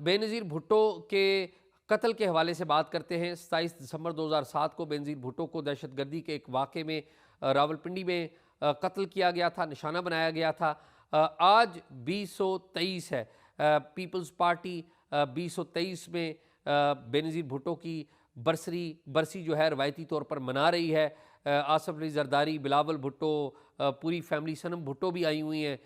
बेनज़ीर भुट्टो के कत्ल के हवाले से बात करते हैं। 27 दिसंबर 2007 को बेनज़ीर भुट्टो को दहशतगर्दी के एक वाक़े में रावलपिंडी में कत्ल किया गया था, निशाना बनाया गया था। आज 2023 है। पीपल्स पार्टी 2023 में बेनज़ीर भुट्टो की बरसी जो है रवायती तौर पर मना रही है। आसफ अली जरदारी, बिलावल भुट्टो, पूरी फैमिली, सनम भुट्टो भी आई हुई हैं,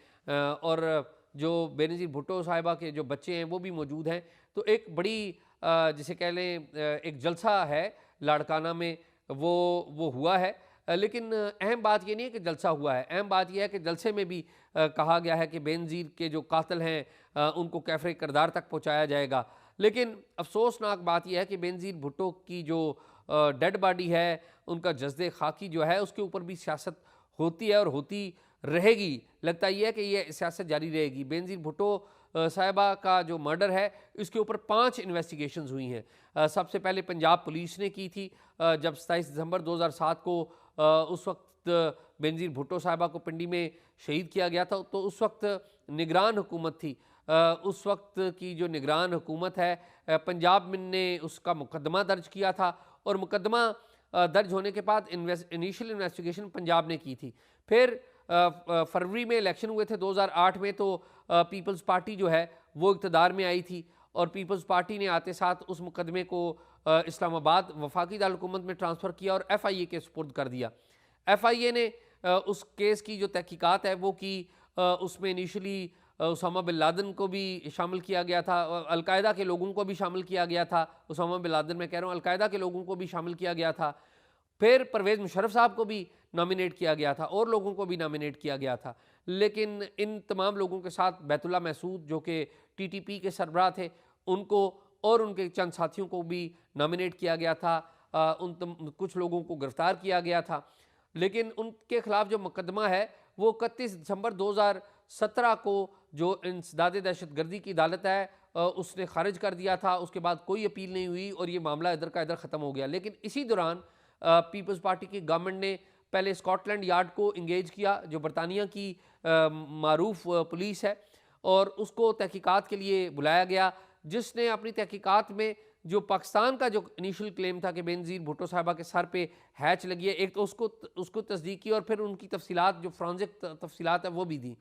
और जो बेनज़ीर भुट्टो साहिबा के जो बच्चे हैं वो भी मौजूद हैं। तो एक बड़ी जिसे कह लें एक जलसा है लाड़काना में, वो हुआ है। लेकिन अहम बात ये नहीं है कि जलसा हुआ है, अहम बात यह है कि जलसे में भी कहा गया है कि बेनज़ीर के जो कातिल हैं उनको कैफ़रे किरदार तक पहुँचाया जाएगा। लेकिन अफसोसनाक बात यह है कि बेनज़ीर भुट्टो की जो डेड बॉडी है, उनका जस्दे खाकी जो है, उसके ऊपर भी सियासत होती है और होती रहेगी। लगता यह है कि यह सियासत जारी रहेगी। बेनज़ीर भुट्टो साहिबा का जो मर्डर है, इसके ऊपर 5 इन्वेस्टिगेशंस हुई हैं। सबसे पहले पंजाब पुलिस ने की थी, जब 27 दिसंबर 2007 को उस वक्त बेनज़ीर भुट्टो साहिबा को पिंडी में शहीद किया गया था, तो उस वक्त निगरान हुकूमत थी। उस वक्त की जो निगरान हुकूमत है, पंजाब ने उसका मुकदमा दर्ज किया था, और मुकदमा दर्ज होने के बाद इनिशियल इन्वेस्टिगेशन पंजाब ने की थी। फिर फरवरी में इलेक्शन हुए थे 2008 में, तो पीपल्स पार्टी जो है वो इक़्तिदार में आई थी, और पीपल्स पार्टी ने आते साथ उस मुकदमे को इस्लामाबाद वफाकी दारकूमत में ट्रांसफ़र किया और FIA के सुपुर्द कर दिया। FIA ने उस केस की जो तहकीकात है वो की। उसमें इनिशियली उसामा बिन लादेन को भी शामिल किया गया था, अलकायदा के लोगों को भी शामिल किया गया था। उसामा बिन लादेन, मैं कह रहा हूँ, अलकायदा के लोगों को भी शामिल किया गया था। फिर परवेज़ मुशर्रफ साहब को भी नॉमिनेट किया गया था, और लोगों को भी नॉमिनेट किया गया था। लेकिन इन तमाम लोगों के साथ बैतुल्ला महसूद, जो कि TTP के सरबराह थे, उनको और उनके चंद साथियों को भी नॉमिनेट किया गया था। कुछ लोगों को गिरफ्तार किया गया था, लेकिन उनके खिलाफ जो मुकदमा है वो 31 दिसंबर 2017 को जो इंसदाद दहशतगर्दी की अदालत है उसने खारिज कर दिया था। उसके बाद कोई अपील नहीं हुई और ये मामला इधर का इधर ख़त्म हो गया। लेकिन इसी दौरान पीपल्स पार्टी की गवर्नमेंट ने पहले स्कॉटलैंड यार्ड को इंगेज किया, जो बरतानिया की मारूफ पुलिस है, और उसको तहकीकात के लिए बुलाया गया, जिसने अपनी तहकीकात में जो पाकिस्तान का जो इनिशियल क्लेम था कि बेनज़ीर भुट्टो साहिबा के सर पे हैच लगी है, एक तो उसको तस्दीक की, और फिर उनकी तफसीलात, जो फ्रांजिक तफसीलात है, वो भी दी।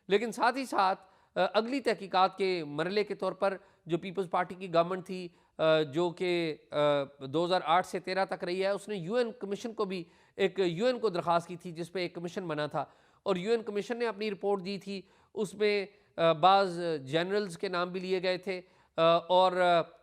लेकिन साथ ही साथ अगली तहकीकात के मरले के तौर पर जो पीपल्स पार्टी की गवर्नमेंट थी, जो कि 2008 से 13 तक रही है, उसने UN कमीशन को भी UN को दरख्वास्त की थी, जिस पे एक कमीशन बना था, और UN कमीशन ने अपनी रिपोर्ट दी थी। उसमें बाज़ जनरल्स के नाम भी लिए गए थे, और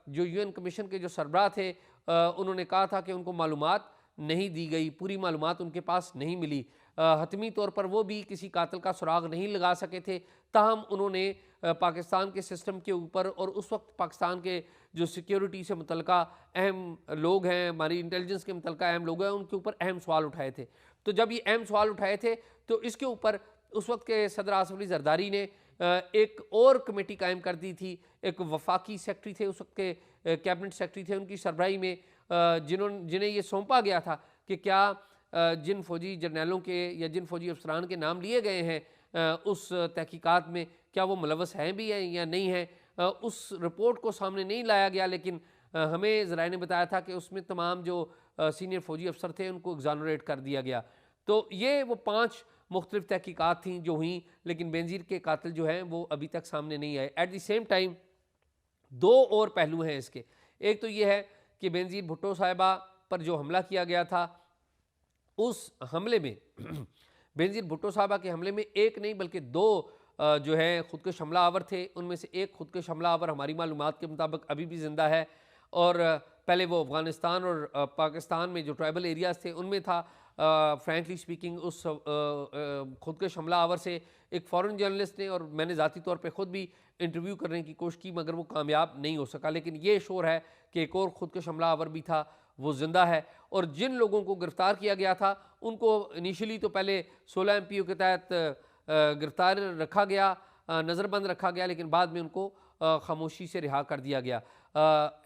जो UN कमीशन के जो सरबराह थे, उन्होंने कहा था कि उनको मालूमात नहीं दी गई, पूरी मालूमात उनके पास नहीं मिली। हतमी तौर पर वो भी किसी कातिल का सुराग नहीं लगा सके थे। ताहम उन्होंने पाकिस्तान के सिस्टम के ऊपर, और उस वक्त पाकिस्तान के जो सिक्योरिटी से मुतल्लिका अहम लोग हैं, हमारी इंटेलिजेंस के मुतल्लिका अहम लोग हैं, उनके ऊपर अहम सवाल उठाए थे। तो जब ये अहम सवाल उठाए थे, तो इसके ऊपर उस वक्त के सदर आसफ अली जरदारी ने एक और कमेटी कायम कर दी थी। एक वफाकी सेक्रेटरी थे, उस वक्त के कैबिनेट सेक्रेटरी थे, उनकी सरबराही में जिन्हें ये सौंपा गया था कि क्या जिन फौजी जर्नैलों के या जिन फौजी अफसरान के नाम लिए गए हैं उस तहकीकात में, क्या वो मुलव्वस हैं भी हैं या नहीं हैं। उस रिपोर्ट को सामने नहीं लाया गया, लेकिन हमें ज़राए ने बताया था कि उसमें तमाम जो सीनियर फौजी अफसर थे उनको एग्जानरेट कर दिया गया। तो ये वो 5 मुख्तलिफ तहकीकात थी जो हुई, लेकिन बेनज़ीर के कातिल जो हैं वो अभी तक सामने नहीं आए। एट द सेम टाइम 2 और पहलू हैं इसके। एक तो ये है कि बेनज़ीर भुट्टो साहिबा पर जो हमला किया गया था, उस हमले में बेनज़ीर भुट्टो साहिबा के हमले में एक नहीं बल्कि 2 जो है खुदकुश हमलावर थे। उनमें से एक खुदकुश हमलावर हमारी मालूमात के मुताबिक अभी भी ज़िंदा है, और पहले वो अफ़गानिस्तान और पाकिस्तान में जो ट्राइबल एरियाज़ थे उनमें था। फ्रैंकली स्पीकिंग, उस खुदकुश हमलावर से एक फ़ॉरेन जर्नलिस्ट ने और मैंने ज़ाती तौर पे ख़ुद भी इंटरव्यू करने की कोशिश की, मगर वो कामयाब नहीं हो सका। लेकिन ये शोर है कि एक और खुदकुश हमलावर भी था, वो ज़िंदा है। और जिन लोगों को गिरफ़्तार किया गया था, उनको इनिशियली तो पहले 16 MPO के तहत गिरफ़्तार रखा गया, नज़रबंद रखा गया, लेकिन बाद में उनको खामोशी से रिहा कर दिया गया।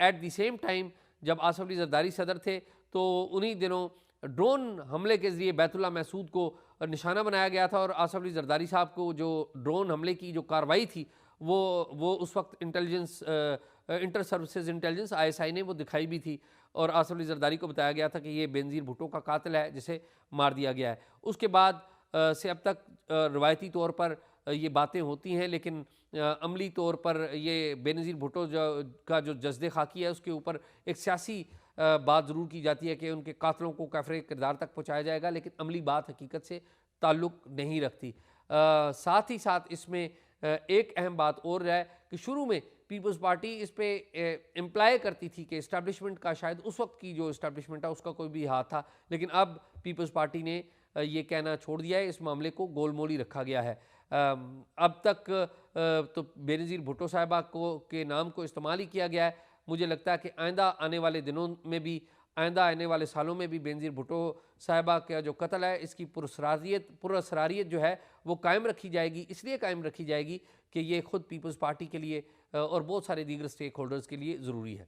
एट द सेम टाइम जब आसफ अली जरदारी सदर थे, तो उन्हीं दिनों ड्रोन हमले के ज़रिए बैतुल्ला महसूद को निशाना बनाया गया था, और आसफ अली जरदारी साहब को जो ड्रोन हमले की जो कार्रवाई थी वो उस वक्त intelligence inter services intelligence ISI ने वो दिखाई भी थी और आसिफ अली जरदारी को बताया गया था कि ये बेनज़ीर भुट्टो का कातिल है जिसे मार दिया गया है। उसके बाद से अब तक रवायती तौर पर ये बातें होती हैं, लेकिन अमली तौर पर ये बेनज़ीर भुट्टो का जो जज्दे खाकी है उसके ऊपर एक सियासी बात ज़रूर की जाती है कि उनके कातलों को कैफ़रे किरदार तक पहुँचाया जाएगा, लेकिन अमली बात हकीकत से ताल्लुक़ नहीं रखती। साथ ही साथ इसमें एक अहम बात और है कि शुरू में पीपल्स पार्टी इस पे इम्प्लाई करती थी कि इस्टेब्लिशमेंट का, शायद उस वक्त की जो इस्टेब्लिशमेंट है उसका कोई भी हाथ था, लेकिन अब पीपल्स पार्टी ने ये कहना छोड़ दिया है, इस मामले को गोलमोली रखा गया है। अब तक तो बेनज़ीर भुट्टो साहिबा को के नाम को इस्तेमाल ही किया गया है। मुझे लगता है कि आइंदा आने वाले दिनों में भी, आइंदा आने वाले सालों में भी बेनज़ीर भुट्टो साहिबा का जो कत्ल है इसकी पुरअसरारियत जो है वो कायम रखी जाएगी। इसलिए कायम रखी जाएगी कि ये ख़ुद पीपल्स पार्टी के लिए और बहुत सारे दीगर स्टेक होल्डर्स के लिए ज़रूरी है।